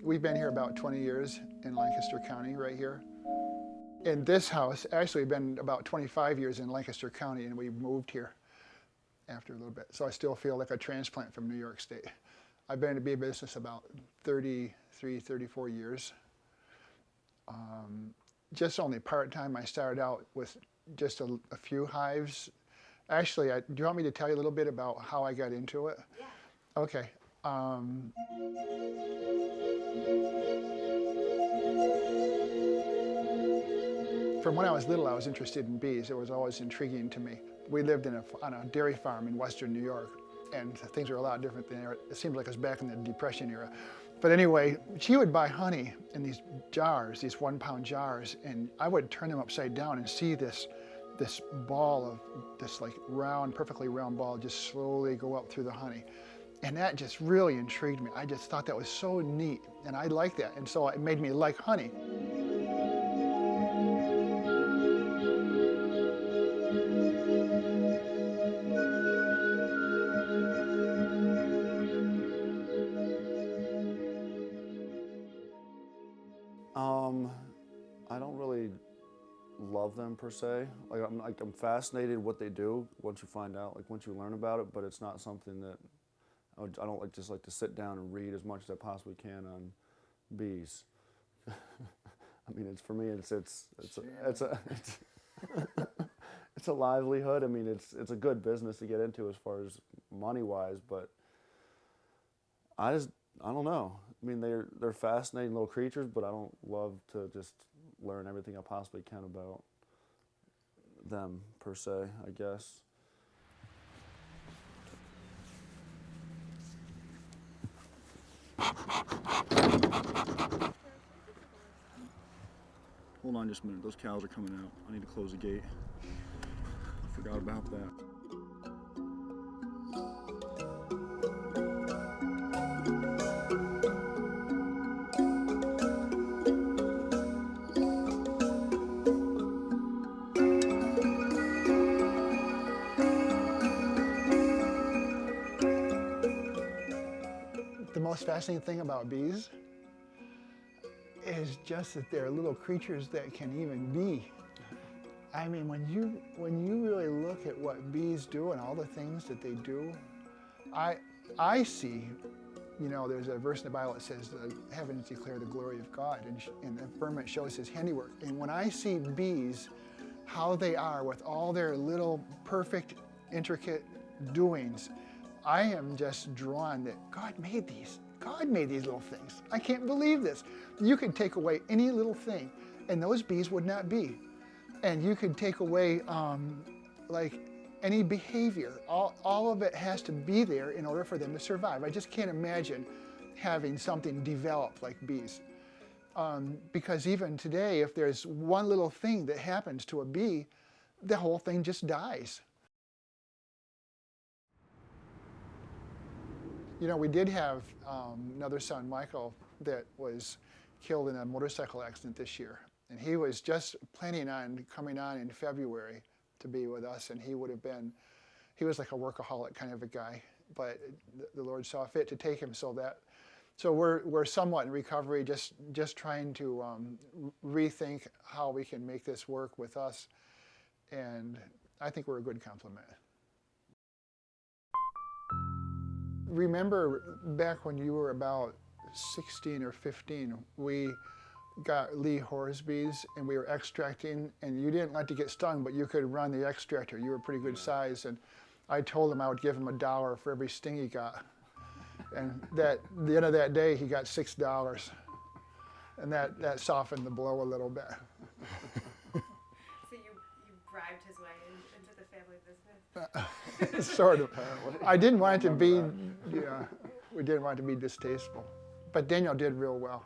We've been here about 20 years in Lancaster County right here. In this house, actually been about 25 years in Lancaster County, and we moved here after a little bit. So I still feel like a transplant from New York State. I've been in the bee business about 33, 34 years. Just only part-time. I started out with just a few hives. Actually, do you want me to tell you a little bit about how I got into it? Yeah. Okay. From when I was little, I was interested in bees. It was always intriguing to me. We lived on a dairy farm in western New York, and things were a lot different than there. It seemed like it was back in the Depression era. But anyway, she would buy honey in these jars, these 1-pound jars, and I would turn them upside down and see this ball of this like round, perfectly round ball just slowly go up through the honey. And that just really intrigued me. I just thought that was so neat, and I liked that. And so it made me like honey. I don't really love them per se. I'm fascinated what they do once you find out, once you learn about it, but it's not something that I don't just like to sit down and read as much as I possibly can on bees. I mean, for me, it's a livelihood. I mean, it's a good business to get into as far as money-wise, but I don't know. I mean, they're fascinating little creatures, but I don't love to just learn everything I possibly can about them per se, I guess. Hold on just a minute, those cows are coming out. I need to close the gate. I forgot about that. The most fascinating thing about bees is just that they're little creatures that can even be. I mean, when you really look at what bees do and all the things that they do, I see, you know, there's a verse in the Bible that says the heavens declare the glory of God, and the firmament shows his handiwork. And when I see bees, how they are with all their little perfect, intricate doings, I am just drawn that God made these. God made these little things. I can't believe this. You could take away any little thing, and those bees would not be. And you could take away like any behavior. All of it has to be there in order for them to survive. I just can't imagine having something develop like bees. Because even today, if there's one little thing that happens to a bee, the whole thing just dies. You know, we did have another son, Michael, that was killed in a motorcycle accident this year. And he was just planning on coming on in February to be with us, and he was like a workaholic kind of a guy, but the Lord saw fit to take him so we're somewhat in recovery, just trying to rethink how we can make this work with us, and I think we're a good complement. Remember back when you were about 16 or 15, we got Lee Horsby's and we were extracting, and you didn't like to get stung, but you could run the extractor. You were a pretty good size, and I told him I would give him $1 for every sting he got. And at the end of that day, he got $6. And that softened the blow a little bit. So you bribed his way into the family business? Sort of. I didn't want it to be, we didn't want it to be distasteful. But Daniel did real well.